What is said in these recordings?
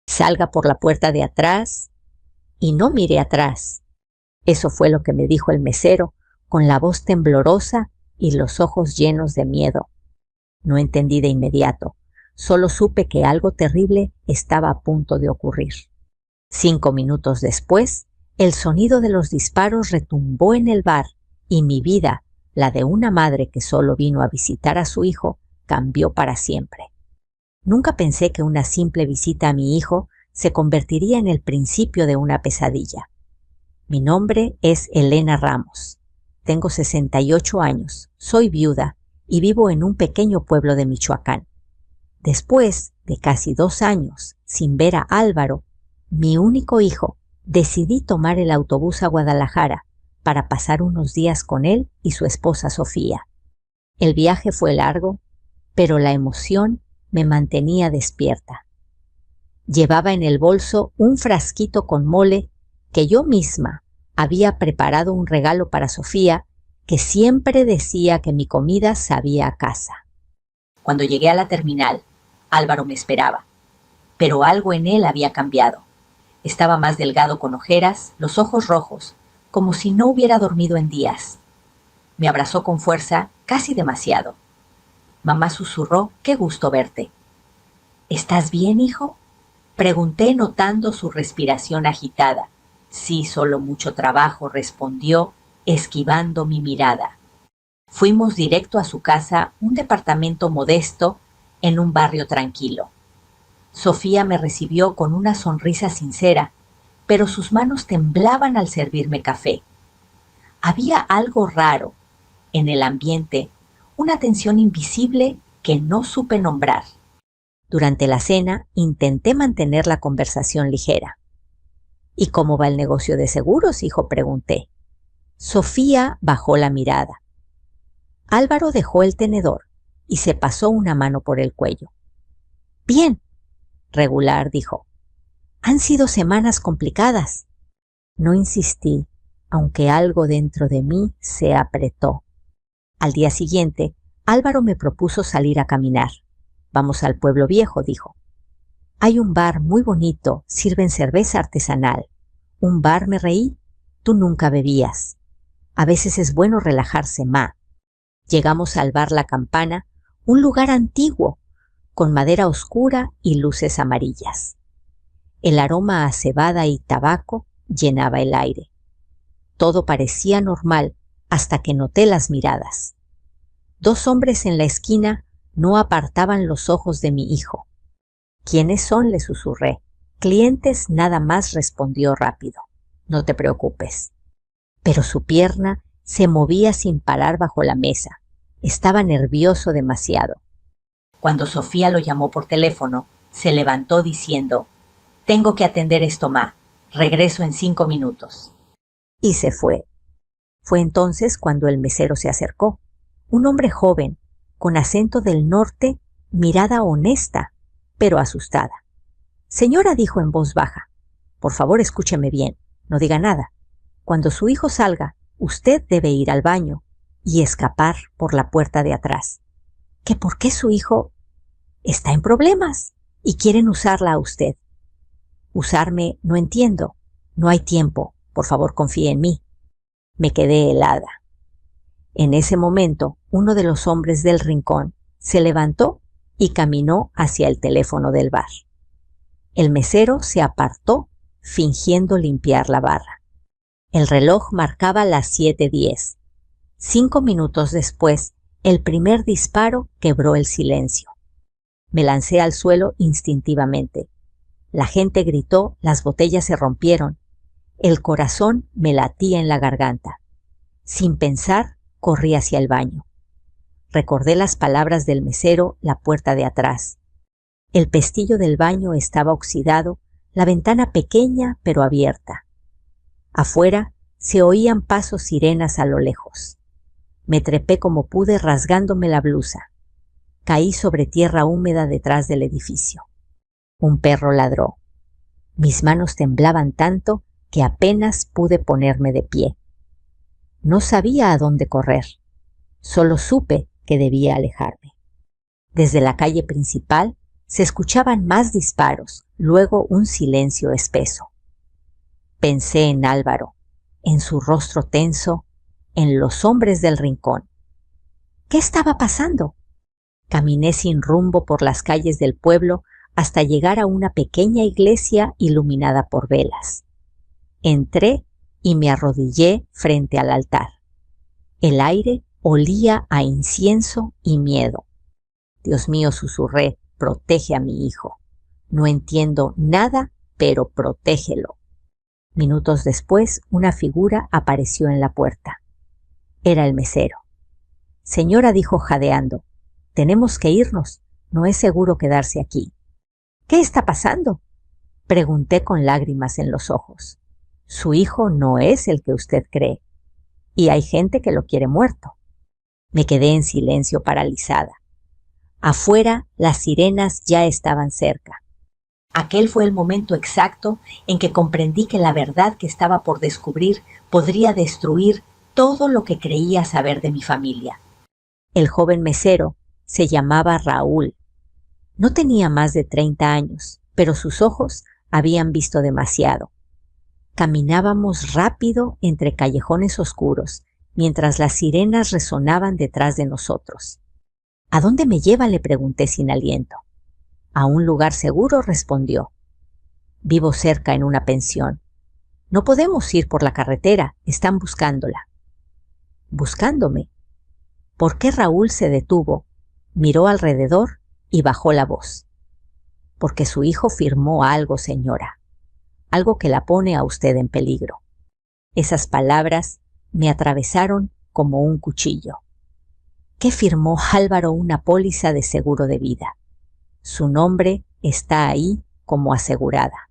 Salga por la puerta de atrás y no mire atrás. Eso fue lo que me dijo el mesero, con la voz temblorosa y los ojos llenos de miedo. No entendí de inmediato, solo supe que algo terrible estaba a punto de ocurrir. 5 minutos después, el sonido de los disparos retumbó en el bar y mi vida, la de una madre que solo vino a visitar a su hijo, cambió para siempre. Nunca pensé que una simple visita a mi hijo se convertiría en el principio de una pesadilla. Mi nombre es Elena Ramos. Tengo 68 años, soy viuda y vivo en un pequeño pueblo de Michoacán. Después de casi 2 años sin ver a Álvaro, mi único hijo, decidí tomar el autobús a Guadalajara para pasar unos días con él y su esposa Sofía. El viaje fue largo, pero la emoción me mantenía despierta. Llevaba en el bolso un frasquito con mole que yo misma había preparado un regalo para Sofía, que siempre decía que mi comida sabía a casa. Cuando llegué a la terminal, Álvaro me esperaba, pero algo en él había cambiado. Estaba más delgado con ojeras, los ojos rojos, como si no hubiera dormido en días. Me abrazó con fuerza, casi demasiado. Mamá susurró: «Qué gusto verte». «¿Estás bien, hijo?», pregunté notando su respiración agitada. «Sí, solo mucho trabajo», respondió, esquivando mi mirada. Fuimos directo a su casa, un departamento modesto en un barrio tranquilo. Sofía me recibió con una sonrisa sincera, pero sus manos temblaban al servirme café. Había algo raro en el ambiente, una tensión invisible que no supe nombrar. Durante la cena intenté mantener la conversación ligera. «¿Y cómo va el negocio de seguros, hijo?», pregunté. Sofía bajó la mirada. Álvaro dejó el tenedor y se pasó una mano por el cuello. «Bien, regular», dijo. «Han sido semanas complicadas». No insistí, aunque algo dentro de mí se apretó. Al día siguiente, Álvaro me propuso salir a caminar. «Vamos al pueblo viejo», dijo. «Hay un bar muy bonito, sirven cerveza artesanal». «¿Un bar?», me reí. «Tú nunca bebías». «A veces es bueno relajarse, ma». Llegamos al bar La Campana, un lugar antiguo, con madera oscura y luces amarillas. El aroma a cebada y tabaco llenaba el aire. Todo parecía normal hasta que noté las miradas. 2 hombres en la esquina no apartaban los ojos de mi hijo. «¿Quiénes son?», le susurré. «Clientes nada más», respondió rápido. «No te preocupes». Pero su pierna se movía sin parar bajo la mesa. Estaba nervioso demasiado. Cuando Sofía lo llamó por teléfono, se levantó diciendo: «Tengo que atender esto, ma. Regreso en 5 minutos». Y se fue. Fue entonces cuando el mesero se acercó. Un hombre joven, con acento del norte, mirada honesta, pero asustada. «Señora», dijo en voz baja, «por favor escúcheme bien, no diga nada. Cuando su hijo salga, usted debe ir al baño y escapar por la puerta de atrás». «¿Que por qué su hijo está en problemas y quieren usarla a usted?» «Usarme, no entiendo. No hay tiempo. Por favor, confíe en mí». Me quedé helada. En ese momento, uno de los hombres del rincón se levantó y caminó hacia el teléfono del bar. El mesero se apartó, fingiendo limpiar la barra. El reloj marcaba las 7:10. 5 minutos después, el primer disparo quebró el silencio. Me lancé al suelo instintivamente. La gente gritó, las botellas se rompieron. El corazón me latía en la garganta. Sin pensar, corrí hacia el baño. Recordé las palabras del mesero, la puerta de atrás. El pestillo del baño estaba oxidado, la ventana pequeña pero abierta. Afuera se oían pasos sirenas a lo lejos. Me trepé como pude rasgándome la blusa. Caí sobre tierra húmeda detrás del edificio. Un perro ladró. Mis manos temblaban tanto que apenas pude ponerme de pie. No sabía a dónde correr. Solo supe que debía alejarme. Desde la calle principal se escuchaban más disparos, Luego un silencio espeso. Pensé en Álvaro, en su rostro tenso, en los hombres del rincón. ¿Qué estaba pasando? Caminé sin rumbo por las calles del pueblo hasta llegar a una pequeña iglesia iluminada por velas. Entré y me arrodillé frente al altar. El aire olía a incienso y miedo. Dios mío, susurré, protege a mi hijo. No entiendo nada, pero protégelo. Minutos después, una figura apareció en la puerta. Era el mesero. Señora, dijo jadeando, tenemos que irnos. No es seguro quedarse aquí. ¿Qué está pasando? Pregunté con lágrimas en los ojos. Su hijo no es el que usted cree, y hay gente que lo quiere muerto. Me quedé en silencio paralizada. Afuera, las sirenas ya estaban cerca. Aquel fue el momento exacto en que comprendí que la verdad que estaba por descubrir podría destruir todo lo que creía saber de mi familia. El joven mesero se llamaba Raúl. No tenía más de 30 años, pero sus ojos habían visto demasiado. Caminábamos rápido entre callejones oscuros, mientras las sirenas resonaban detrás de nosotros. ¿A dónde me lleva?, le pregunté sin aliento. A un lugar seguro, respondió. Vivo cerca en una pensión. No podemos ir por la carretera, están buscándola. ¿Buscándome? ¿Por qué? Raúl se detuvo, miró alrededor y bajó la voz. Porque su hijo firmó algo, señora. Algo que la pone a usted en peligro. Esas palabras me atravesaron como un cuchillo. ¿Qué firmó Álvaro? Una póliza de seguro de vida. Su nombre está ahí como asegurada,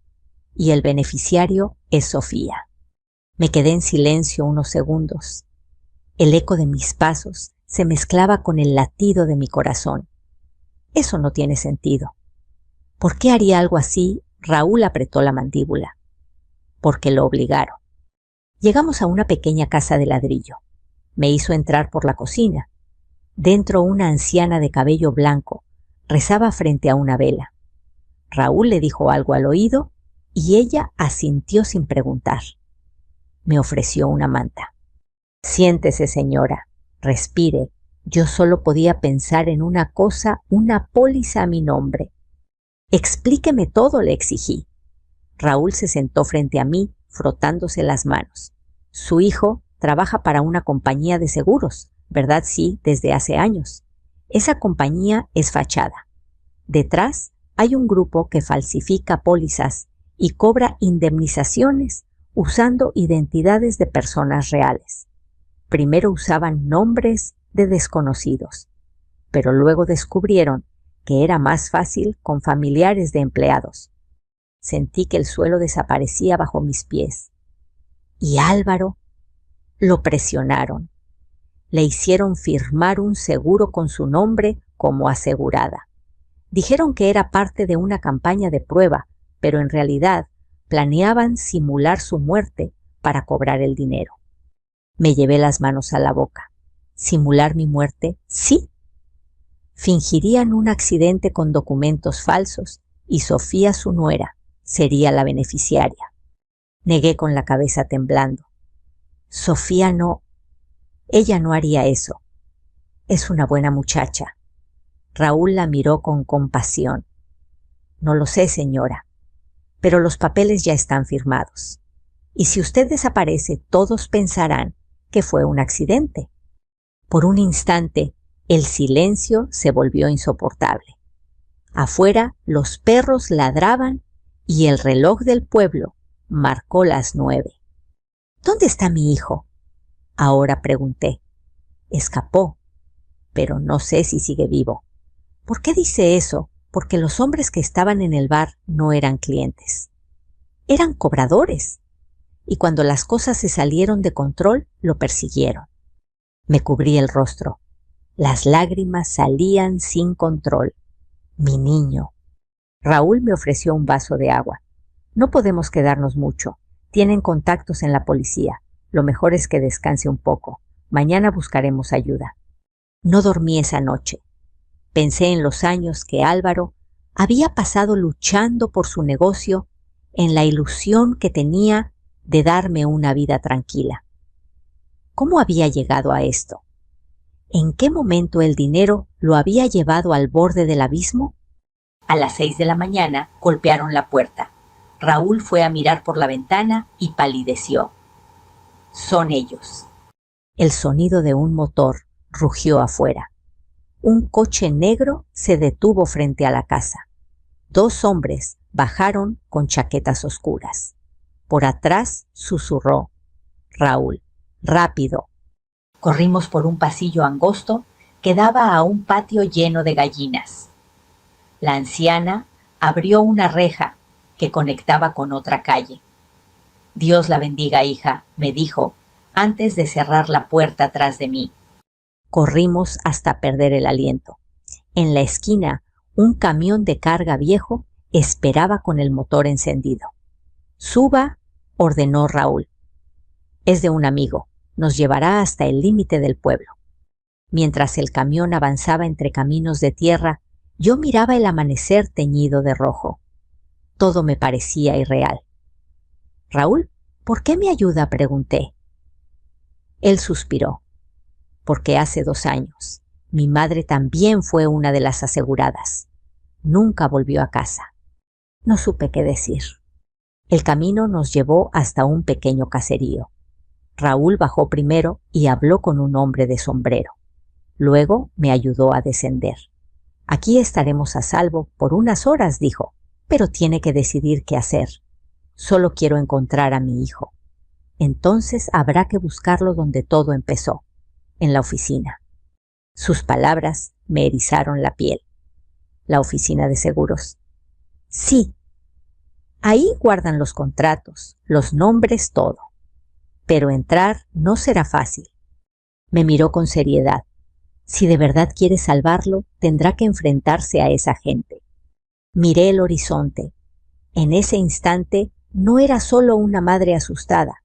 y el beneficiario es Sofía. Me quedé en silencio unos segundos. El eco de mis pasos se mezclaba con el latido de mi corazón. Eso no tiene sentido. ¿Por qué haría algo así? Raúl apretó la mandíbula. Porque lo obligaron. Llegamos a una pequeña casa de ladrillo. Me hizo entrar por la cocina. Dentro, una anciana de cabello blanco rezaba frente a una vela. Raúl le dijo algo al oído y ella asintió sin preguntar. Me ofreció una manta. Siéntese, señora, respire. Yo solo podía pensar en una cosa, una póliza a mi nombre. Explíqueme todo, le exigí. Raúl se sentó frente a mí, frotándose las manos. Su hijo trabaja para una compañía de seguros, ¿verdad? Sí, desde hace años. Esa compañía es fachada. Detrás hay un grupo que falsifica pólizas y cobra indemnizaciones usando identidades de personas reales. Primero usaban nombres de desconocidos, pero luego descubrieron que era más fácil con familiares de empleados. Sentí que el suelo desaparecía bajo mis pies. ¿Y Álvaro? Lo presionaron. Le hicieron firmar un seguro con su nombre como asegurada. Dijeron que era parte de una campaña de prueba, pero en realidad planeaban simular su muerte para cobrar el dinero. Me llevé las manos a la boca. ¿Simular mi muerte? Sí. Fingirían un accidente con documentos falsos y Sofía, su nuera, sería la beneficiaria. Negué con la cabeza temblando. Sofía no. Ella no haría eso. Es una buena muchacha. Raúl la miró con compasión. No lo sé, señora, pero los papeles ya están firmados. Y si usted desaparece, todos pensarán que fue un accidente. Por un instante, el silencio se volvió insoportable. Afuera, los perros ladraban y el reloj del pueblo marcó las 9. ¿Dónde está mi hijo? Ahora pregunté. Escapó, pero no sé si sigue vivo. ¿Por qué dice eso? Porque los hombres que estaban en el bar no eran clientes. Eran cobradores. Y cuando las cosas se salieron de control, lo persiguieron. Me cubrí el rostro. Las lágrimas salían sin control. Mi niño. Raúl me ofreció un vaso de agua. No podemos quedarnos mucho. Tienen contactos en la policía. Lo mejor es que descanse un poco. Mañana buscaremos ayuda. No dormí esa noche. Pensé en los años que Álvaro Había pasado luchando por su negocio en la ilusión que tenía de darme una vida tranquila. ¿Cómo había llegado a esto? ¿En qué momento el dinero lo había llevado al borde del abismo? A las 6 de la mañana golpearon la puerta. Raúl fue a mirar por la ventana y palideció. Son ellos. El sonido de un motor rugió afuera. Un coche negro se detuvo frente a la casa. 2 hombres bajaron con chaquetas oscuras. Por atrás susurró: Raúl, rápido. Corrimos por un pasillo angosto que daba a un patio lleno de gallinas. La anciana abrió una reja que conectaba con otra calle. Dios la bendiga, hija, me dijo, antes de cerrar la puerta tras de mí. Corrimos hasta perder el aliento. En la esquina, un camión de carga viejo esperaba con el motor encendido. Suba, ordenó Raúl. Es de un amigo. Nos llevará hasta el límite del pueblo. Mientras el camión avanzaba entre caminos de tierra, yo miraba el amanecer teñido de rojo. Todo me parecía irreal. Raúl, ¿por qué me ayuda?, pregunté. Él suspiró. Porque hace 2 años, mi madre también fue una de las aseguradas. Nunca volvió a casa. No supe qué decir. El camino nos llevó hasta un pequeño caserío. Raúl bajó primero y habló con un hombre de sombrero. Luego me ayudó a descender. Aquí estaremos a salvo por unas horas, dijo, pero tiene que decidir qué hacer. Solo quiero encontrar a mi hijo. Entonces habrá que buscarlo donde todo empezó, en la oficina. Sus palabras me erizaron la piel. ¿La oficina de seguros? Sí. Ahí guardan los contratos, los nombres, todo. Pero entrar no será fácil. Me miró con seriedad. Si de verdad quiere salvarlo, tendrá que enfrentarse a esa gente. Miré el horizonte. En ese instante no era solo una madre asustada.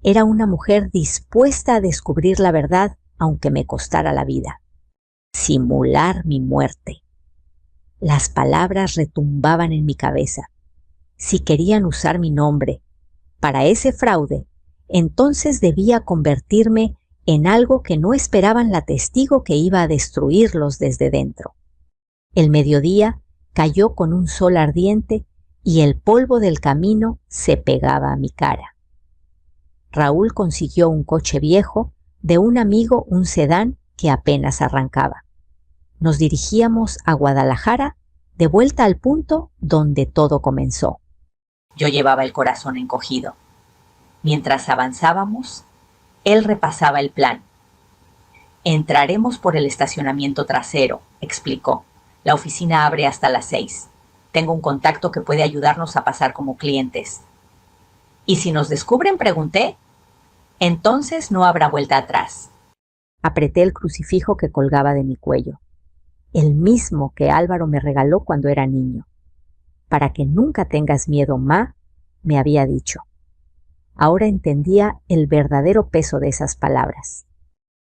Era una mujer dispuesta a descubrir la verdad, aunque me costara la vida. Simular mi muerte. Las palabras retumbaban en mi cabeza. Si querían usar mi nombre para ese fraude, entonces debía convertirme en algo que no esperaban la testigo que iba a destruirlos desde dentro. El mediodía cayó con un sol ardiente y el polvo del camino se pegaba a mi cara. Raúl consiguió un coche viejo, de un amigo un sedán que apenas arrancaba. Nos dirigíamos a Guadalajara, de vuelta al punto donde todo comenzó. Yo llevaba el corazón encogido. Mientras avanzábamos, él repasaba el plan. Entraremos por el estacionamiento trasero, explicó. La oficina abre hasta las 6. Tengo un contacto que puede ayudarnos a pasar como clientes. ¿Y si nos descubren?, pregunté. Entonces no habrá vuelta atrás. Apreté el crucifijo que colgaba de mi cuello, el mismo que Álvaro me regaló cuando era niño. Para que nunca tengas miedo, Ma, me había dicho. Ahora entendía el verdadero peso de esas palabras.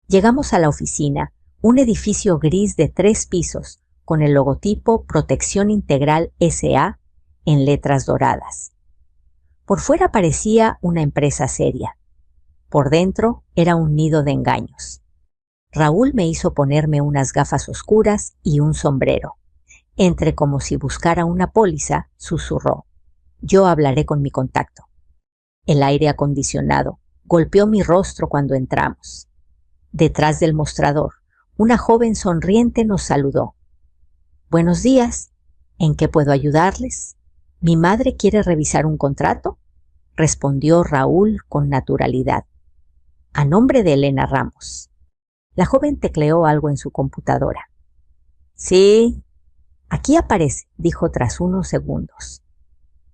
Llegamos a la oficina, un edificio gris de 3 pisos, con el logotipo Protección Integral S.A. en letras doradas. Por fuera parecía una empresa seria. Por dentro era un nido de engaños. Raúl me hizo ponerme unas gafas oscuras y un sombrero. Entre como si buscara una póliza, susurró. Yo hablaré con mi contacto. El aire acondicionado golpeó mi rostro cuando entramos. Detrás del mostrador, una joven sonriente nos saludó. Buenos días. ¿En qué puedo ayudarles? ¿Mi madre quiere revisar un contrato?, respondió Raúl con naturalidad. A nombre de Elena Ramos. La joven tecleó algo en su computadora. Sí, aquí aparece, dijo tras unos segundos.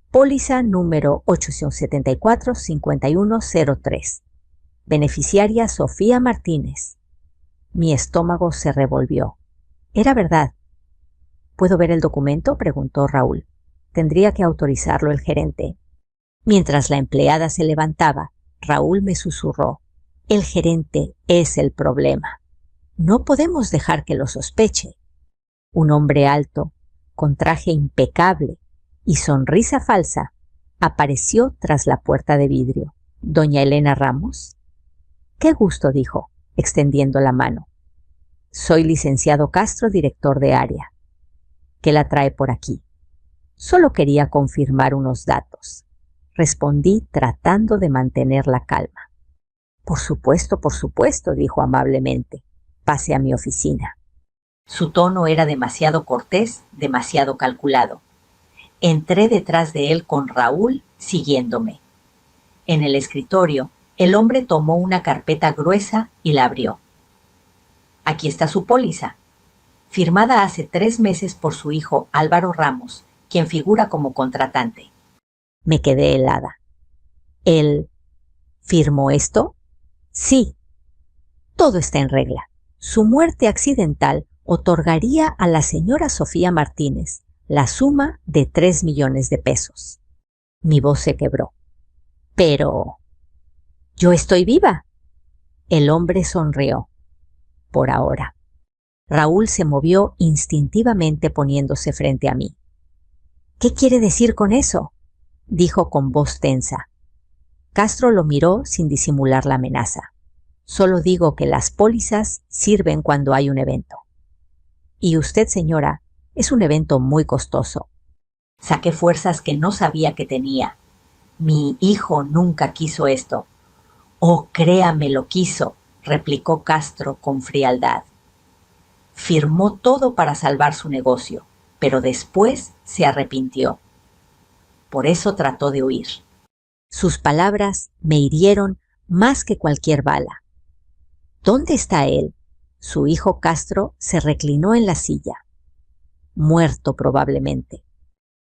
Póliza número 874-5103. Beneficiaria Sofía Martínez. Mi estómago se revolvió. Era verdad. ¿Puedo ver el documento?, preguntó Raúl. Tendría que autorizarlo el gerente. Mientras la empleada se levantaba, Raúl me susurró. El gerente es el problema. No podemos dejar que lo sospeche. Un hombre alto, con traje impecable y sonrisa falsa, apareció tras la puerta de vidrio. «¿Doña Elena Ramos?» «Qué gusto», dijo, extendiendo la mano. «Soy licenciado Castro, director de área. ¿Qué la trae por aquí?» «Solo quería confirmar unos datos», respondí tratando de mantener la calma. Por supuesto», dijo amablemente. «Pase a mi oficina». Su tono era demasiado cortés, demasiado calculado. Entré detrás de él con Raúl siguiéndome. En el escritorio, el hombre tomó una carpeta gruesa y la abrió. «Aquí está su póliza, firmada hace 3 meses por su hijo Álvaro Ramos, quien figura como contratante». Me quedé helada. «¿Él firmó esto?» «Sí. Todo está en regla. Su muerte accidental otorgaría a la señora Sofía Martínez la suma de 3 millones de pesos». Mi voz se quebró. «Pero... yo estoy viva». El hombre sonrió. «Por ahora». Raúl se movió instintivamente poniéndose frente a mí. «¿Qué quiere decir con eso?», dijo con voz tensa. Castro lo miró sin disimular la amenaza. «Solo digo que las pólizas sirven cuando hay un evento. Y usted, señora, es un evento muy costoso». Saqué fuerzas que no sabía que tenía. «Mi hijo nunca quiso esto». «Oh, créame, lo quiso», replicó Castro con frialdad. «Firmó todo para salvar su negocio, pero después se arrepintió. Por eso trató de huir». Sus palabras me hirieron más que cualquier bala. «¿Dónde está él?». Su hijo Castro se reclinó en la silla. «Muerto probablemente».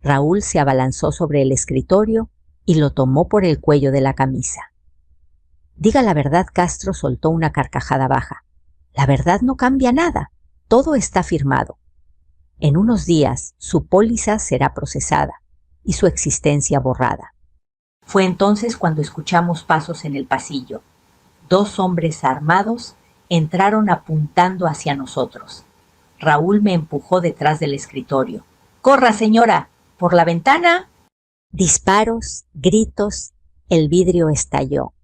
Raúl se abalanzó sobre el escritorio y lo tomó por el cuello de la camisa. «Diga la verdad», Castro soltó una carcajada baja. «La verdad no cambia nada. Todo está firmado. En unos días su póliza será procesada y su existencia borrada». Fue entonces cuando escuchamos pasos en el pasillo. 2 hombres armados entraron apuntando hacia nosotros. Raúl me empujó detrás del escritorio. «¡Corra, señora! ¡Por la ventana!». Disparos, gritos, el vidrio estalló.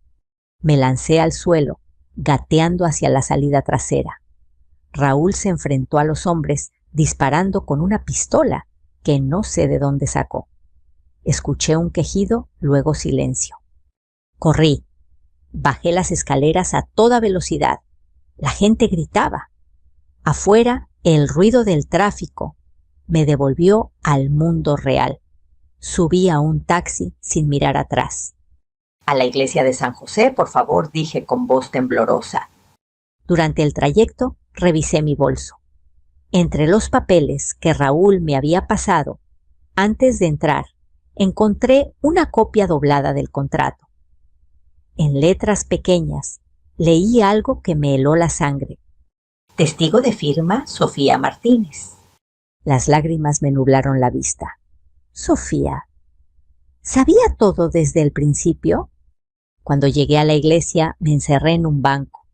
Me lancé al suelo, gateando hacia la salida trasera. Raúl se enfrentó a los hombres disparando con una pistola que no sé de dónde sacó. Escuché un quejido, luego silencio. Corrí. Bajé las escaleras a toda velocidad. La gente gritaba. Afuera, el ruido del tráfico me devolvió al mundo real. Subí a un taxi sin mirar atrás. «A la iglesia de San José, por favor», dije con voz temblorosa. Durante el trayecto revisé mi bolso. Entre los papeles que Raúl me había pasado, antes de entrar, encontré una copia doblada del contrato. En letras pequeñas, leí algo que me heló la sangre. «Testigo de firma, Sofía Martínez». Las lágrimas me nublaron la vista. Sofía. ¿Sabía todo desde el principio? Cuando llegué a la iglesia me encerré en un banco.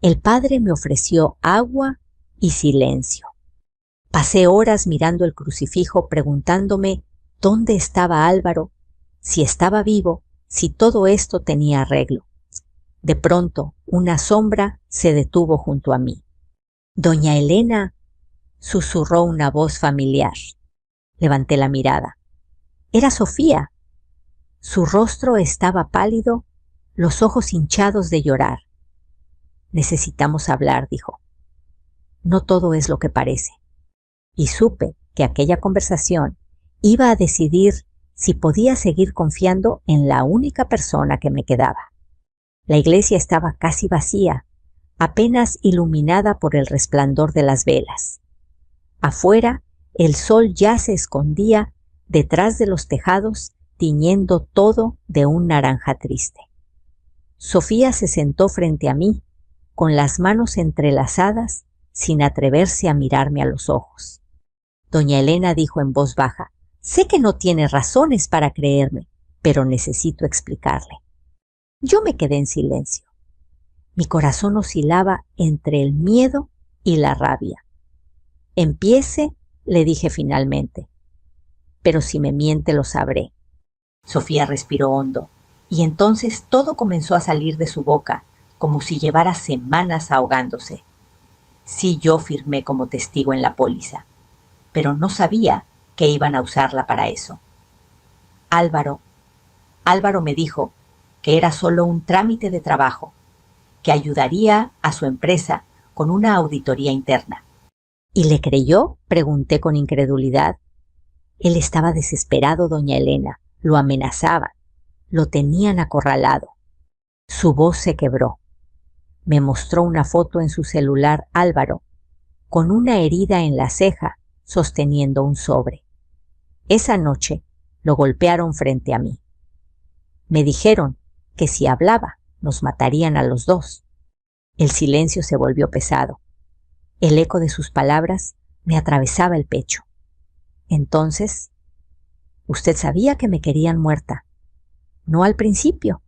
El padre me ofreció agua y silencio. Pasé horas mirando el crucifijo preguntándome dónde estaba Álvaro, si estaba vivo, si todo esto tenía arreglo. De pronto, una sombra se detuvo junto a mí. «Doña Elena», susurró una voz familiar. Levanté la mirada. Era Sofía. Su rostro estaba pálido, los ojos hinchados de llorar. «Necesitamos hablar», dijo. «No todo es lo que parece». Y supe que aquella conversación iba a decidir si podía seguir confiando en la única persona que me quedaba. La iglesia estaba casi vacía, apenas iluminada por el resplandor de las velas. Afuera, el sol ya se escondía detrás de los tejados, tiñendo todo de un naranja triste. Sofía se sentó frente a mí, con las manos entrelazadas, sin atreverse a mirarme a los ojos. Doña Elena dijo en voz baja: «Sé que no tiene razones para creerme, pero necesito explicarle». Yo me quedé en silencio. Mi corazón oscilaba entre el miedo y la rabia. «Empiece le dije finalmente. Pero si me miente lo sabré. Sofía respiró hondo, y entonces todo comenzó a salir de su boca, como si llevara semanas ahogándose. Sí, yo firmé como testigo en la póliza, pero no sabía que iban a usarla para eso. Álvaro me dijo que era solo un trámite de trabajo, que ayudaría a su empresa con una auditoría interna. ¿Y le creyó?, pregunté con incredulidad. Él estaba desesperado, doña Elena. Lo amenazaban. Lo tenían acorralado. Su voz se quebró. Me mostró una foto en su celular Álvaro, con una herida en la ceja, sosteniendo un sobre. Esa noche lo golpearon frente a mí. Me dijeron que si hablaba, nos matarían a los dos. El silencio se volvió pesado. El eco de sus palabras me atravesaba el pecho. Entonces, usted sabía que me querían muerta. No al principio.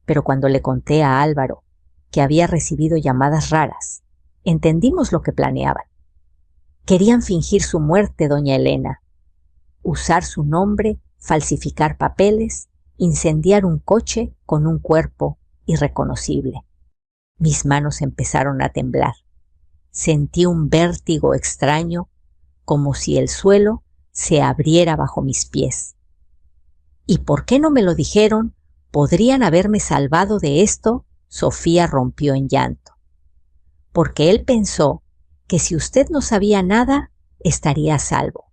Pero cuando le conté a Álvaro que había recibido llamadas raras, entendimos lo que planeaban. Querían fingir su muerte, doña Elena. Usar su nombre, falsificar papeles, incendiar un coche con un cuerpo irreconocible. Mis manos empezaron a temblar. Sentí un vértigo extraño, como si el suelo se abriera bajo mis pies. ¿Y por qué no me lo dijeron? ¿Podrían haberme salvado de esto? Sofía rompió en llanto. Porque él pensó que si usted no sabía nada, estaría a salvo.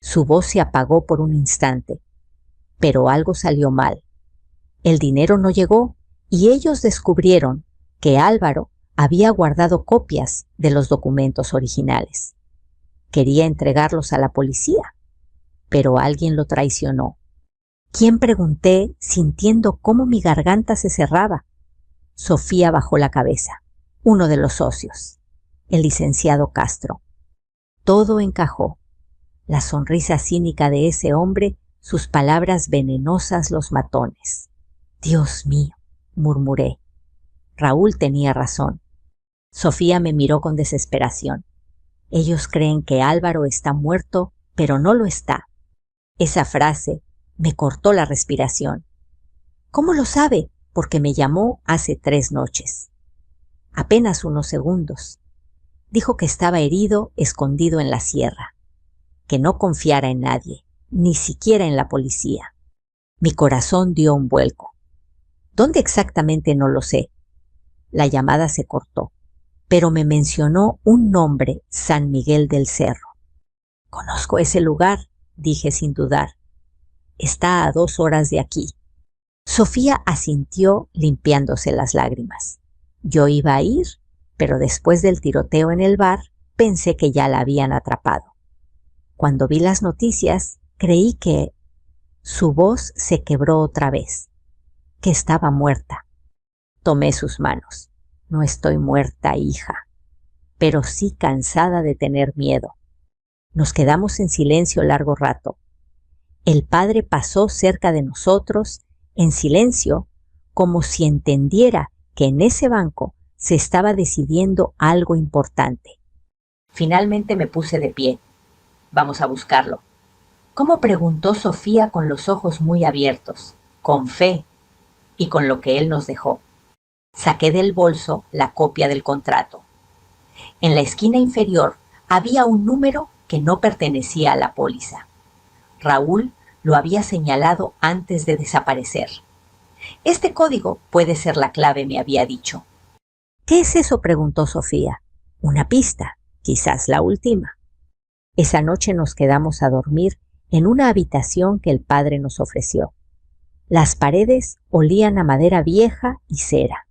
Su voz se apagó por un instante, pero algo salió mal. El dinero no llegó y ellos descubrieron que Álvaro había guardado copias de los documentos originales. Quería entregarlos a la policía, pero alguien lo traicionó. ¿Quién?, pregunté, sintiendo cómo mi garganta se cerraba. Sofía bajó la cabeza. Uno de los socios, el licenciado Castro. Todo encajó. La sonrisa cínica de ese hombre, sus palabras venenosas, los matones. Dios mío, murmuré. Raúl tenía razón. Sofía me miró con desesperación. Ellos creen que Álvaro está muerto, pero no lo está. Esa frase me cortó la respiración. ¿Cómo lo sabe? Porque me llamó hace 3 noches. Apenas unos segundos. Dijo que estaba herido, escondido en la sierra. Que no confiara en nadie, ni siquiera en la policía. Mi corazón dio un vuelco. ¿Dónde exactamente? No lo sé. La llamada se cortó, pero me mencionó un nombre: San Miguel del Cerro. Conozco ese lugar, dije sin dudar. Está a 2 horas de aquí. Sofía asintió limpiándose las lágrimas. Yo iba a ir, pero después del tiroteo en el bar, pensé que ya la habían atrapado. Cuando vi las noticias, creí que... Su voz se quebró otra vez, que estaba muerta. Tomé sus manos. No estoy muerta, hija, pero sí cansada de tener miedo. Nos quedamos en silencio largo rato. El padre pasó cerca de nosotros, en silencio, como si entendiera que en ese banco se estaba decidiendo algo importante. Finalmente me puse de pie. Vamos a buscarlo. ¿Cómo?, preguntó Sofía con los ojos muy abiertos, con fe y con lo que él nos dejó. Saqué del bolso la copia del contrato. En la esquina inferior había un número que no pertenecía a la póliza. Raúl lo había señalado antes de desaparecer. Este código puede ser la clave, me había dicho. ¿Qué es eso?, preguntó Sofía. Una pista, quizás la última. Esa noche nos quedamos a dormir en una habitación que el padre nos ofreció. Las paredes olían a madera vieja y cera.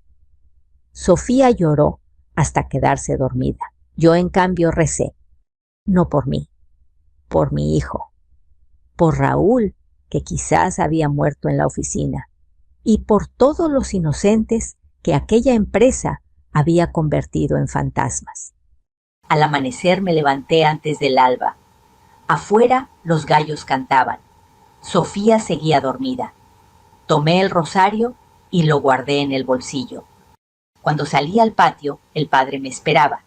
Sofía lloró hasta quedarse dormida. Yo, en cambio, recé. No por mí, por mi hijo, por Raúl, que quizás había muerto en la oficina, y por todos los inocentes que aquella empresa había convertido en fantasmas. Al amanecer me levanté antes del alba. Afuera los gallos cantaban. Sofía seguía dormida. Tomé el rosario y lo guardé en el bolsillo. Cuando salí al patio, el padre me esperaba.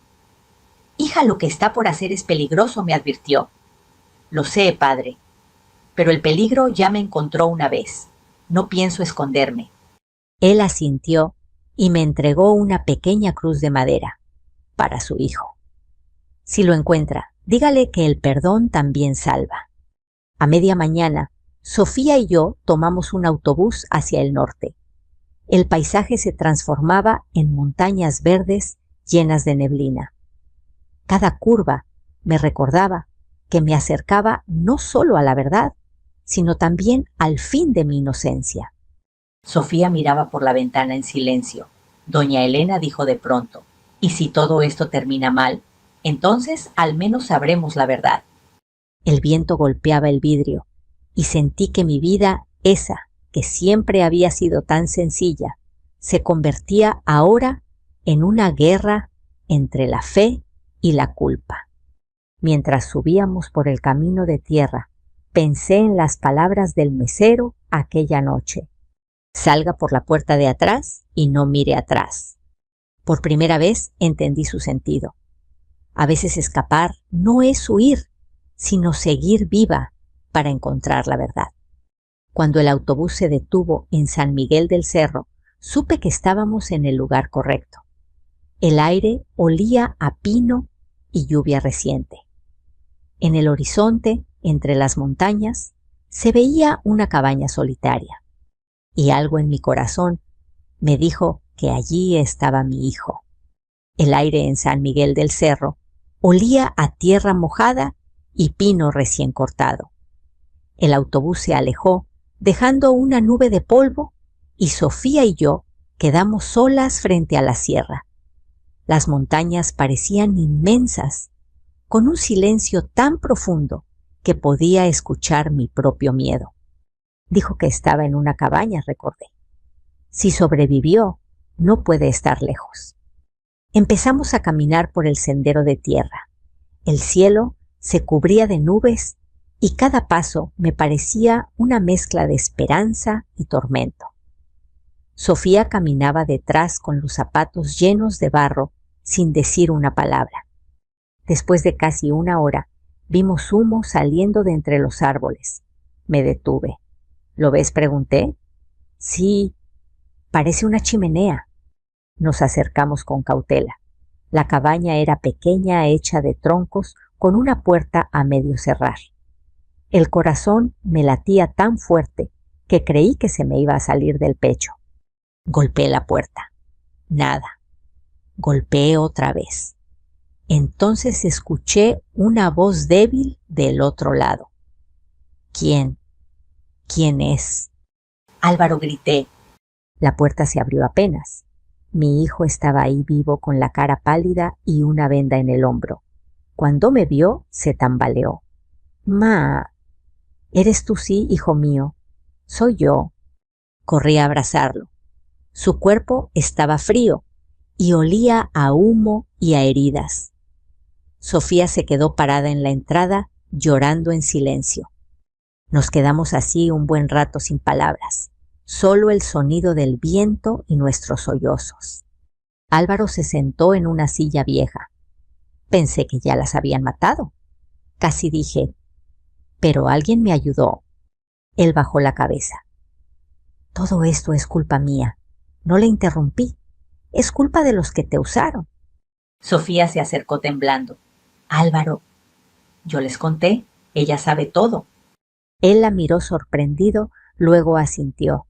Hija, lo que está por hacer es peligroso, me advirtió. Lo sé, padre, pero el peligro ya me encontró una vez. No pienso esconderme. Él asintió y me entregó una pequeña cruz de madera para su hijo. Si lo encuentra, dígale que el perdón también salva. A media mañana, Sofía y yo tomamos un autobús hacia el norte. El paisaje se transformaba en montañas verdes llenas de neblina. Cada curva me recordaba que me acercaba no solo a la verdad, sino también al fin de mi inocencia. Sofía miraba por la ventana en silencio. Doña Elena dijo de pronto: ¿y si todo esto termina mal? Entonces al menos sabremos la verdad. El viento golpeaba el vidrio y sentí que mi vida, esa que siempre había sido tan sencilla, se convertía ahora en una guerra entre la fe y la culpa. Mientras subíamos por el camino de tierra, pensé en las palabras del mesero aquella noche. Salga por la puerta de atrás y no mire atrás. Por primera vez entendí su sentido. A veces escapar no es huir, sino seguir viva para encontrar la verdad. Cuando el autobús se detuvo en San Miguel del Cerro, supe que estábamos en el lugar correcto. El aire olía a pino y lluvia reciente. En el horizonte, entre las montañas, se veía una cabaña solitaria, y algo en mi corazón me dijo que allí estaba mi hijo. El aire en San Miguel del Cerro olía a tierra mojada y pino recién cortado. El autobús se alejó, dejando una nube de polvo, y Sofía y yo quedamos solas frente a la sierra. Las montañas parecían inmensas, con un silencio tan profundo que podía escuchar mi propio miedo. Dijo que estaba en una cabaña, recordé. Si sobrevivió, no puede estar lejos. Empezamos a caminar por el sendero de tierra. El cielo se cubría de nubes y cada paso me parecía una mezcla de esperanza y tormento. Sofía caminaba detrás con los zapatos llenos de barro sin decir una palabra. Después de casi una hora, vimos humo saliendo de entre los árboles. Me detuve. ¿Lo ves?, pregunté. Sí, parece una chimenea. Nos acercamos con cautela. La cabaña era pequeña, hecha de troncos, con una puerta a medio cerrar. El corazón me latía tan fuerte que creí que se me iba a salir del pecho. Golpeé la puerta. Nada. Golpeé otra vez. Entonces escuché una voz débil del otro lado. ¿Quién? ¿Quién es? Álvaro, grité. La puerta se abrió apenas. Mi hijo estaba ahí vivo con la cara pálida y una venda en el hombro. Cuando me vio, se tambaleó. Ma, ¿eres tú? Sí, hijo mío. Soy yo. Corrí a abrazarlo. Su cuerpo estaba frío y olía a humo y a heridas. Sofía se quedó parada en la entrada, llorando en silencio. Nos quedamos así un buen rato sin palabras, solo el sonido del viento y nuestros sollozos. Álvaro se sentó en una silla vieja. Pensé que ya las habían matado. Casi dije, pero alguien me ayudó. Él bajó la cabeza. Todo esto es culpa mía. No le interrumpí. Es culpa de los que te usaron. Sofía se acercó temblando. Álvaro, yo les conté. Ella sabe todo. Él la miró sorprendido, luego asintió.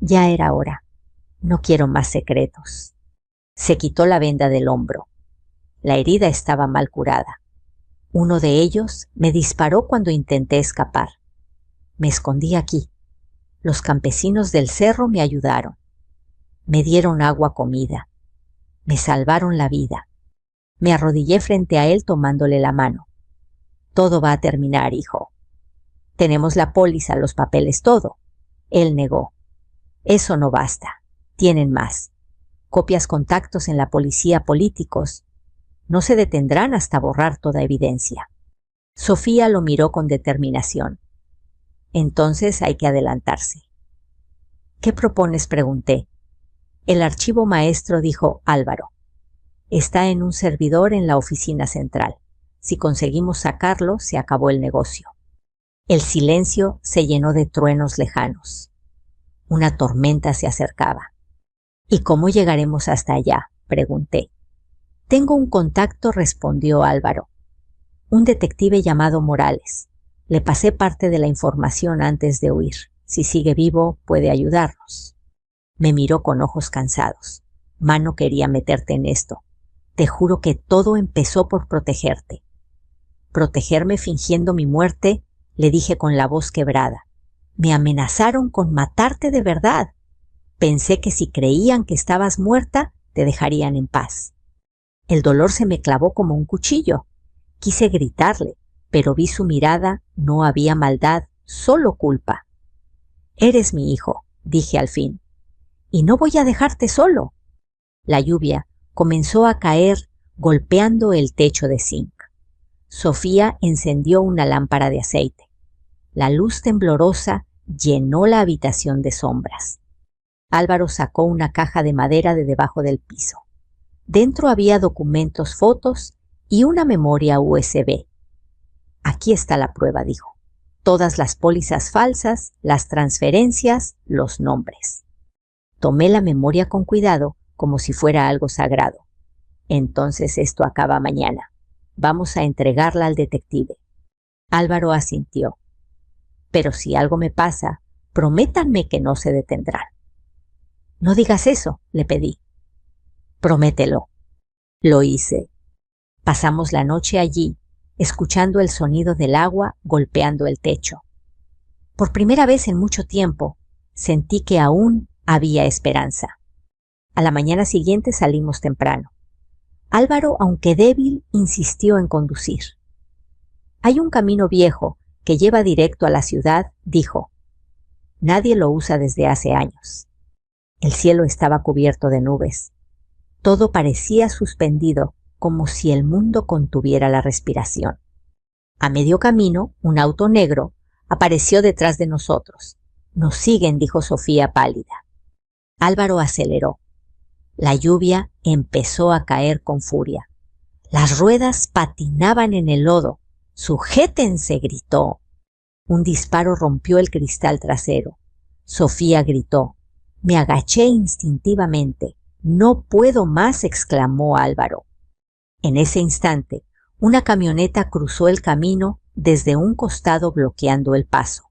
Ya era hora. No quiero más secretos. Se quitó la venda del hombro. La herida estaba mal curada. Uno de ellos me disparó cuando intenté escapar. Me escondí aquí. Los campesinos del cerro me ayudaron. Me dieron agua, comida. Me salvaron la vida. Me arrodillé frente a él tomándole la mano. Todo va a terminar, hijo. Tenemos la póliza, los papeles, todo. Él negó. Eso no basta. Tienen más. Copias, contactos en la policía, políticos. No se detendrán hasta borrar toda evidencia. Sofía lo miró con determinación. Entonces hay que adelantarse. ¿Qué propones?, pregunté. El archivo maestro, dijo Álvaro. Está en un servidor en la oficina central. Si conseguimos sacarlo, se acabó el negocio. El silencio se llenó de truenos lejanos. Una tormenta se acercaba. ¿Y cómo llegaremos hasta allá?, pregunté. Tengo un contacto, respondió Álvaro. Un detective llamado Morales. Le pasé parte de la información antes de huir. Si sigue vivo, puede ayudarnos. Me miró con ojos cansados. No quería meterte en esto. Te juro que todo empezó por protegerte. ¿Protegerme fingiendo mi muerte?, le dije con la voz quebrada. Me amenazaron con matarte de verdad. Pensé que si creían que estabas muerta, te dejarían en paz. El dolor se me clavó como un cuchillo. Quise gritarle, pero vi su mirada, no había maldad, solo culpa. Eres mi hijo, dije al fin, y no voy a dejarte solo. La lluvia comenzó a caer, golpeando el techo de zinc. Sofía encendió una lámpara de aceite. La luz temblorosa llenó la habitación de sombras. Álvaro sacó una caja de madera de debajo del piso. Dentro había documentos, fotos y una memoria USB. Aquí está la prueba, dijo. Todas las pólizas falsas, las transferencias, los nombres. Tomé la memoria con cuidado, como si fuera algo sagrado. Entonces esto acaba mañana. Vamos a entregarla al detective. Álvaro asintió. Pero si algo me pasa, prométanme que no se detendrán. No digas eso, le pedí. Promételo. Lo hice. Pasamos la noche allí, escuchando el sonido del agua golpeando el techo. Por primera vez en mucho tiempo, sentí que aún había esperanza. A la mañana siguiente salimos temprano. Álvaro, aunque débil, insistió en conducir. Hay un camino viejo que lleva directo a la ciudad, dijo. Nadie lo usa desde hace años. El cielo estaba cubierto de nubes. Todo parecía suspendido, como si el mundo contuviera la respiración. A medio camino, un auto negro apareció detrás de nosotros. Nos siguen, dijo Sofía pálida. Álvaro aceleró. La lluvia empezó a caer con furia. Las ruedas patinaban en el lodo. ¡Sujétense!, gritó. Un disparo rompió el cristal trasero. Sofía gritó. Me agaché instintivamente. No puedo más, exclamó Álvaro. En ese instante, una camioneta cruzó el camino desde un costado bloqueando el paso.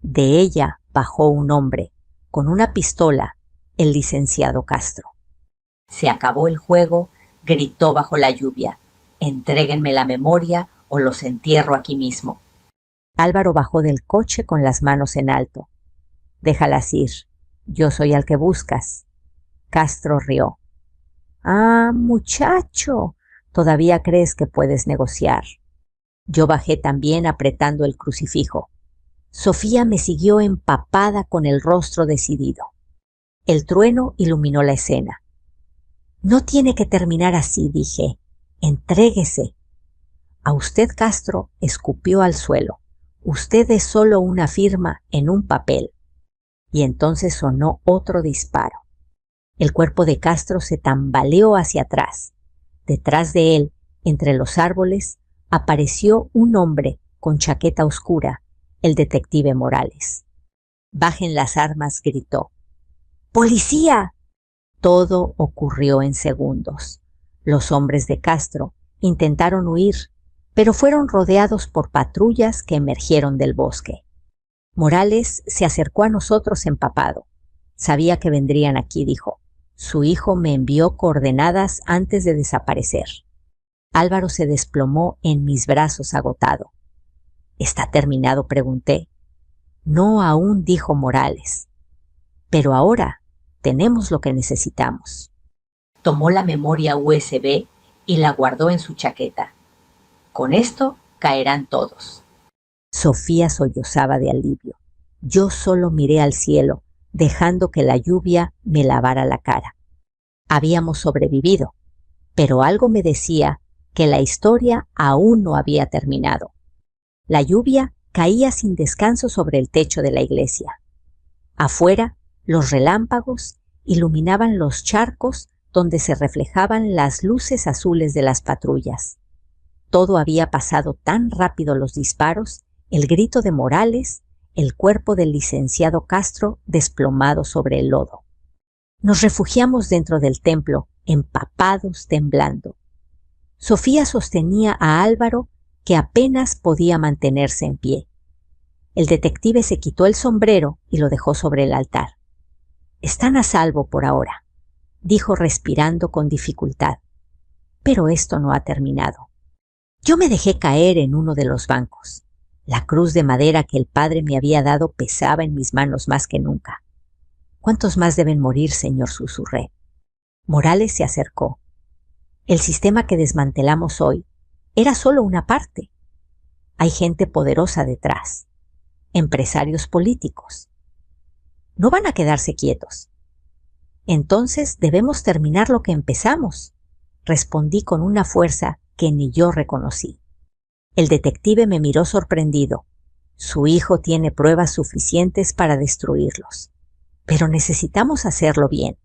De ella bajó un hombre, con una pistola, el licenciado Castro. Se acabó el juego, gritó bajo la lluvia. Entréguenme la memoria o los entierro aquí mismo. Álvaro bajó del coche con las manos en alto. Déjalas ir. Yo soy al que buscas. Castro rió. Ah, muchacho, todavía crees que puedes negociar. Yo bajé también apretando el crucifijo. Sofía me siguió empapada con el rostro decidido. El trueno iluminó la escena. No tiene que terminar así, dije. Entréguese. A usted, Castro, escupió al suelo. Usted es solo una firma en un papel. Y entonces sonó otro disparo. El cuerpo de Castro se tambaleó hacia atrás. Detrás de él, entre los árboles, apareció un hombre con chaqueta oscura, el detective Morales. «Bajen las armas», gritó. «¡Policía!». Todo ocurrió en segundos. Los hombres de Castro intentaron huir, pero fueron rodeados por patrullas que emergieron del bosque. Morales se acercó a nosotros empapado. Sabía que vendrían aquí, dijo. Su hijo me envió coordenadas antes de desaparecer. Álvaro se desplomó en mis brazos agotado. ¿Está terminado?, pregunté. No aún, dijo Morales. Pero ahora tenemos lo que necesitamos. Tomó la memoria USB y la guardó en su chaqueta. Con esto caerán todos. Sofía sollozaba de alivio. Yo solo miré al cielo, dejando que la lluvia me lavara la cara. Habíamos sobrevivido, pero algo me decía que la historia aún no había terminado. La lluvia caía sin descanso sobre el techo de la iglesia. Afuera, los relámpagos iluminaban los charcos donde se reflejaban las luces azules de las patrullas. Todo había pasado tan rápido, los disparos, el grito de Morales, el cuerpo del licenciado Castro desplomado sobre el lodo. Nos refugiamos dentro del templo, empapados, temblando. Sofía sostenía a Álvaro, que apenas podía mantenerse en pie. El detective se quitó el sombrero y lo dejó sobre el altar. «Están a salvo por ahora», dijo respirando con dificultad. «Pero esto no ha terminado». Yo me dejé caer en uno de los bancos. La cruz de madera que el padre me había dado pesaba en mis manos más que nunca. «¿Cuántos más deben morir, señor?», susurré. Morales se acercó. «El sistema que desmantelamos hoy era solo una parte. Hay gente poderosa detrás, empresarios políticos. No van a quedarse quietos. Entonces debemos terminar lo que empezamos», respondí con una fuerza que ni yo reconocí. El detective me miró sorprendido. Su hijo tiene pruebas suficientes para destruirlos. Pero necesitamos hacerlo bien.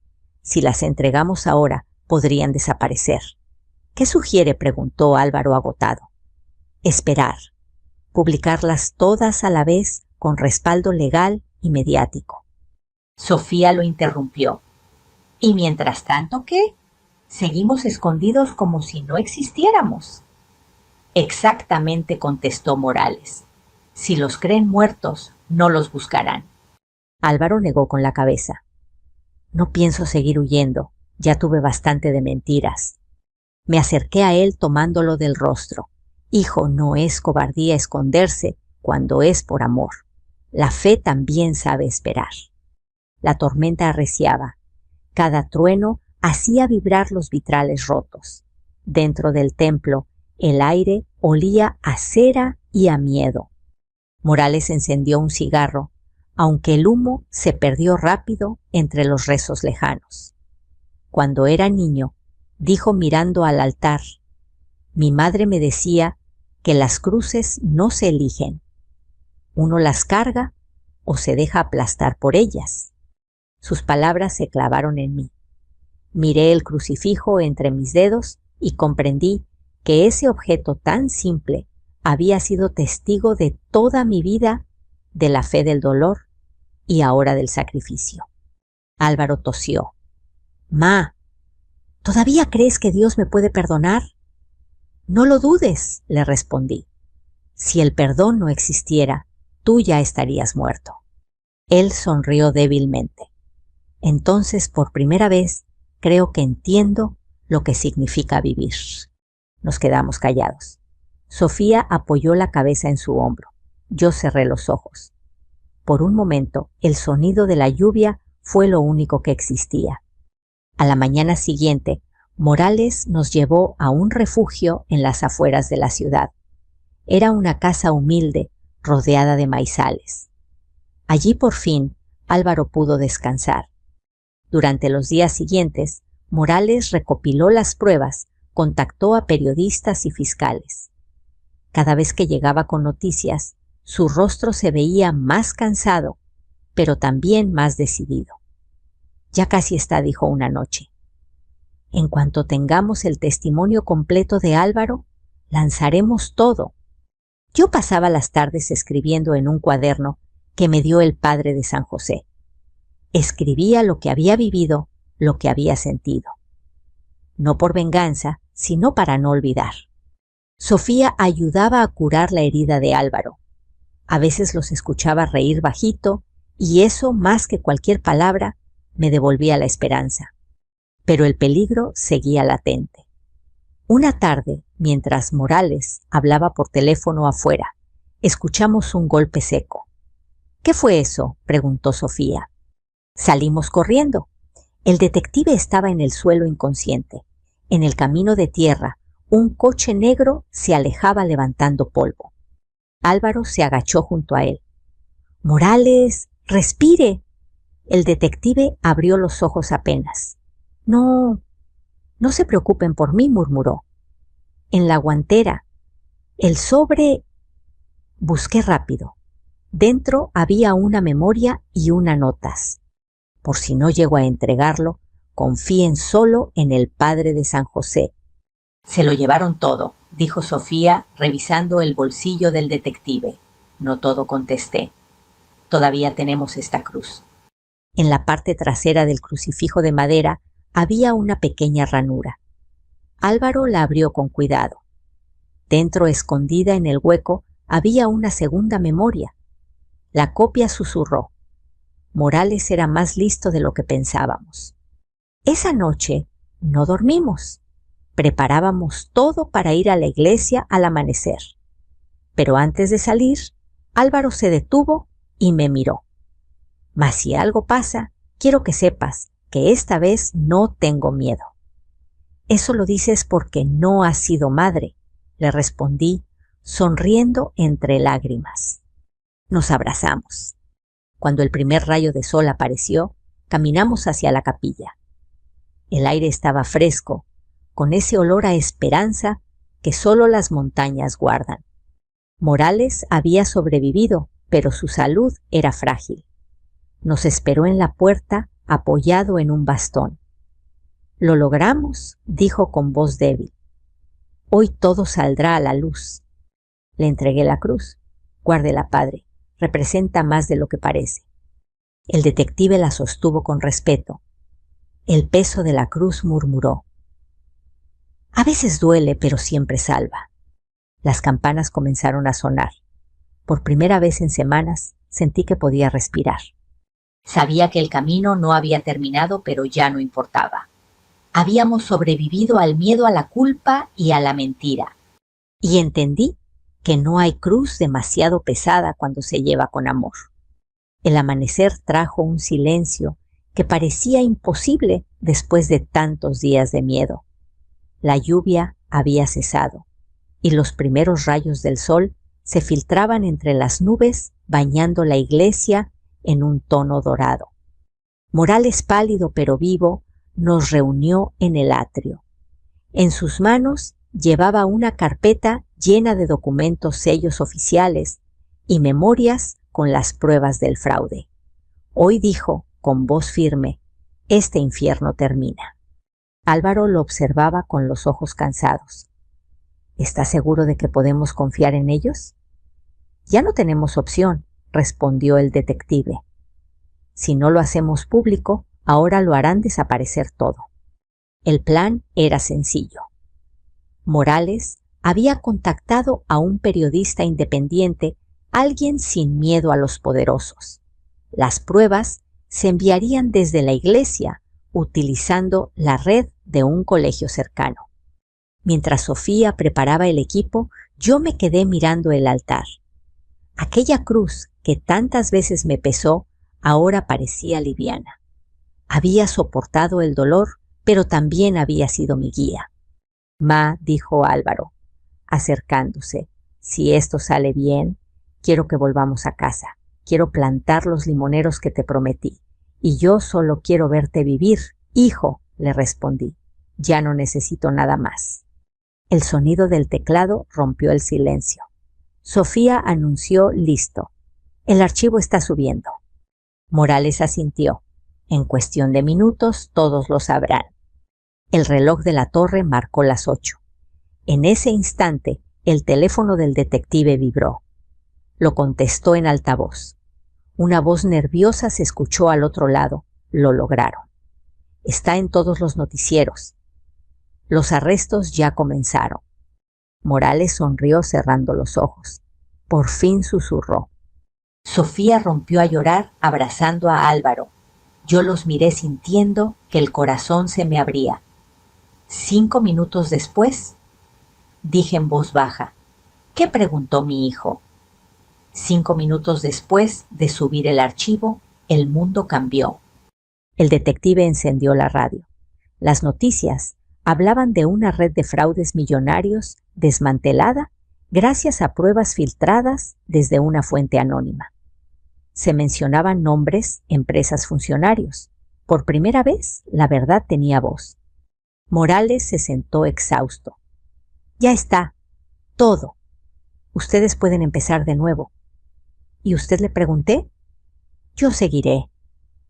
Si las entregamos ahora, podrían desaparecer. «¿Qué sugiere?», preguntó Álvaro agotado. «Esperar. Publicarlas todas a la vez con respaldo legal y mediático». Sofía lo interrumpió. «¿Y mientras tanto qué? Seguimos escondidos como si no existiéramos». «Exactamente», contestó Morales. «Si los creen muertos, no los buscarán». Álvaro negó con la cabeza. «No pienso seguir huyendo. Ya tuve bastante de mentiras». Me acerqué a él tomándolo del rostro. «Hijo, no es cobardía esconderse cuando es por amor. La fe también sabe esperar». La tormenta arreciaba. Cada trueno hacía vibrar los vitrales rotos. Dentro del templo, el aire olía a cera y a miedo. Morales encendió un cigarro, aunque el humo se perdió rápido entre los rezos lejanos. «Cuando era niño», dijo mirando al altar, «mi madre me decía que las cruces no se eligen. Uno las carga o se deja aplastar por ellas». Sus palabras se clavaron en mí. Miré el crucifijo entre mis dedos y comprendí que ese objeto tan simple había sido testigo de toda mi vida, de la fe del dolor y ahora del sacrificio. Álvaro tosió. «Ma, ¿todavía crees que Dios me puede perdonar?». «No lo dudes», le respondí. «Si el perdón no existiera, tú ya estarías muerto». Él sonrió débilmente. «Entonces, por primera vez, creo que entiendo lo que significa vivir». Nos quedamos callados. Sofía apoyó la cabeza en su hombro. Yo cerré los ojos. Por un momento, el sonido de la lluvia fue lo único que existía. A la mañana siguiente, Morales nos llevó a un refugio en las afueras de la ciudad. Era una casa humilde, rodeada de maizales. Allí por fin Álvaro pudo descansar. Durante los días siguientes, Morales recopiló las pruebas, contactó a periodistas y fiscales. Cada vez que llegaba con noticias, su rostro se veía más cansado, pero también más decidido. «Ya casi está», dijo una noche. «En cuanto tengamos el testimonio completo de Álvaro, lanzaremos todo». Yo pasaba las tardes escribiendo en un cuaderno que me dio el padre de San José. Escribía lo que había vivido, lo que había sentido. No por venganza, sino para no olvidar. Sofía ayudaba a curar la herida de Álvaro. A veces los escuchaba reír bajito, y eso, más que cualquier palabra, me devolvía la esperanza. Pero el peligro seguía latente. Una tarde, mientras Morales hablaba por teléfono afuera, escuchamos un golpe seco. «¿Qué fue eso?», preguntó Sofía. Salimos corriendo. El detective estaba en el suelo inconsciente. En el camino de tierra, un coche negro se alejaba levantando polvo. Álvaro se agachó junto a él. «Morales, respire». El detective abrió los ojos apenas. «No, no se preocupen por mí», murmuró. «En la guantera. El sobre». Busqué rápido. Dentro había una memoria y unas notas. Por si no llego a entregarlo, Confíen solo en el Padre de San José. Se lo llevaron todo, dijo Sofía, revisando el bolsillo del detective. No todo, contesté. Todavía tenemos esta cruz. En la parte trasera del crucifijo de madera había una pequeña ranura. Álvaro la abrió con cuidado. Dentro, escondida en el hueco, había una segunda memoria. La copia susurró: Morales era más listo de lo que pensábamos. Esa noche no dormimos. Preparábamos todo para ir a la iglesia al amanecer. Pero antes de salir, Álvaro se detuvo y me miró. Mas si algo pasa, quiero que sepas que esta vez no tengo miedo. Eso lo dices porque no has sido madre, le respondí, sonriendo entre lágrimas. Nos abrazamos. Cuando el primer rayo de sol apareció, caminamos hacia la capilla. El aire estaba fresco, con ese olor a esperanza que solo las montañas guardan. Morales había sobrevivido, pero su salud era frágil. Nos esperó en la puerta, apoyado en un bastón. «Lo logramos», dijo con voz débil. «Hoy todo saldrá a la luz». Le entregué la cruz. «Guárdela, padre. Representa más de lo que parece». El detective la sostuvo con respeto. El peso de la cruz murmuró: «A veces duele, pero siempre salva». Las campanas comenzaron a sonar. Por primera vez en semanas sentí que podía respirar. Sabía que el camino no había terminado, pero ya no importaba. Habíamos sobrevivido al miedo, a la culpa y a la mentira. Y entendí que no hay cruz demasiado pesada cuando se lleva con amor. El amanecer trajo un silencio que parecía imposible después de tantos días de miedo. La lluvia había cesado y los primeros rayos del sol se filtraban entre las nubes, bañando la iglesia en un tono dorado. Morales, pálido pero vivo, nos reunió en el atrio. En sus manos llevaba una carpeta llena de documentos, sellos oficiales y memorias con las pruebas del fraude. Hoy dijo, con voz firme: «Este infierno termina». Álvaro lo observaba con los ojos cansados. «¿Estás seguro de que podemos confiar en ellos?» «Ya no tenemos opción», respondió el detective. «Si no lo hacemos público, ahora lo harán desaparecer todo». El plan era sencillo. Morales había contactado a un periodista independiente, alguien sin miedo a los poderosos. Las pruebas se enviarían desde la iglesia, utilizando la red de un colegio cercano. Mientras Sofía preparaba el equipo, yo me quedé mirando el altar. Aquella cruz que tantas veces me pesó ahora parecía liviana. Había soportado el dolor, pero también había sido mi guía. «Ma», dijo Álvaro, acercándose, «si esto sale bien, quiero que volvamos a casa. Quiero plantar los limoneros que te prometí. Y yo solo quiero verte vivir, hijo», le respondí. «Ya no necesito nada más». El sonido del teclado rompió el silencio. Sofía anunció: «Listo. El archivo está subiendo». Morales asintió. «En cuestión de minutos todos lo sabrán». El reloj de la torre marcó las 8. En ese instante, el teléfono del detective vibró. Lo contestó en altavoz. Una voz nerviosa se escuchó al otro lado. Lo lograron. «Está en todos los noticieros». Los arrestos ya comenzaron. Morales sonrió cerrando los ojos. Por fin susurró. Sofía rompió a llorar abrazando a Álvaro. Yo los miré sintiendo que el corazón se me abría. 5 minutos después, dije en voz baja: «¿Qué?», preguntó mi hijo. 5 minutos después de subir el archivo, el mundo cambió. El detective encendió la radio. Las noticias hablaban de una red de fraudes millonarios desmantelada gracias a pruebas filtradas desde una fuente anónima. Se mencionaban nombres, empresas, funcionarios. Por primera vez, la verdad tenía voz. Morales se sentó exhausto. «Ya está. Todo. Ustedes pueden empezar de nuevo». «¿Y usted?», le pregunté. «Yo seguiré.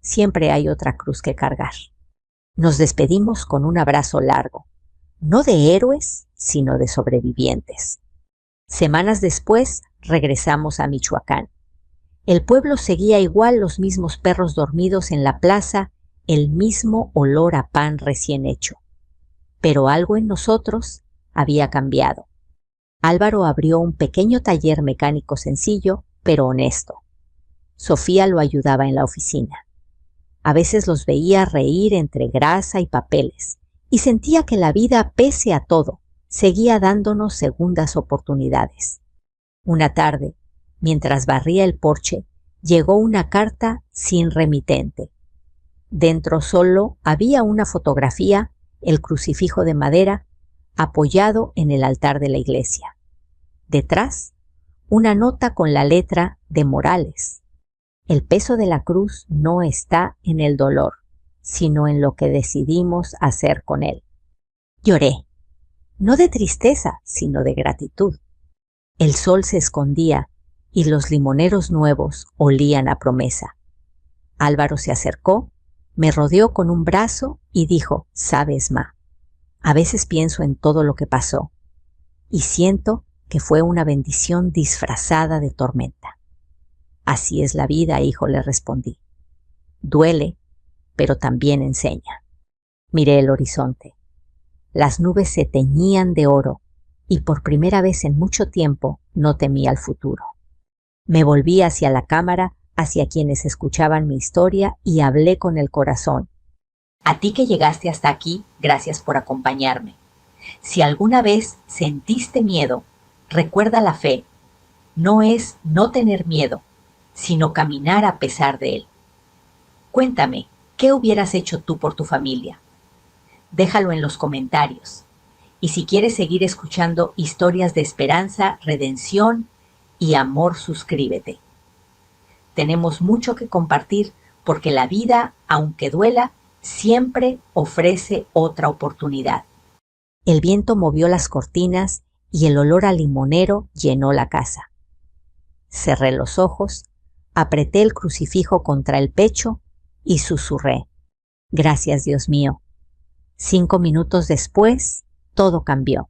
Siempre hay otra cruz que cargar». Nos despedimos con un abrazo largo, no de héroes, sino de sobrevivientes. Semanas después regresamos a Michoacán. El pueblo seguía igual, los mismos perros dormidos en la plaza, el mismo olor a pan recién hecho. Pero algo en nosotros había cambiado. Álvaro abrió un pequeño taller mecánico sencillo, pero honesto. Sofía lo ayudaba en la oficina. A veces los veía reír entre grasa y papeles, y sentía que la vida, pese a todo, seguía dándonos segundas oportunidades. Una tarde, mientras barría el porche, llegó una carta sin remitente. Dentro solo había una fotografía, el crucifijo de madera, apoyado en el altar de la iglesia. Detrás, una nota con la letra de Morales. El peso de la cruz no está en el dolor, sino en lo que decidimos hacer con él. Lloré, no de tristeza, sino de gratitud. El sol se escondía y los limoneros nuevos olían a promesa. Álvaro se acercó, me rodeó con un brazo y dijo: «Sabes, Ma, a veces pienso en todo lo que pasó y siento que fue una bendición disfrazada de tormenta». «Así es la vida, hijo», le respondí. «Duele, pero también enseña». Miré el horizonte. Las nubes se teñían de oro y por primera vez en mucho tiempo no temía el futuro. Me volví hacia la cámara, hacia quienes escuchaban mi historia, y hablé con el corazón. A ti que llegaste hasta aquí, gracias por acompañarme. Si alguna vez sentiste miedo, recuerda la fe. No es no tener miedo, sino caminar a pesar de él. Cuéntame, ¿qué hubieras hecho tú por tu familia? Déjalo en los comentarios. Y si quieres seguir escuchando historias de esperanza, redención y amor, suscríbete. Tenemos mucho que compartir porque la vida, aunque duela, siempre ofrece otra oportunidad. El viento movió las cortinas y el olor a limonero llenó la casa. Cerré los ojos, apreté el crucifijo contra el pecho y susurré: «Gracias, Dios mío». 5 minutos después, todo cambió.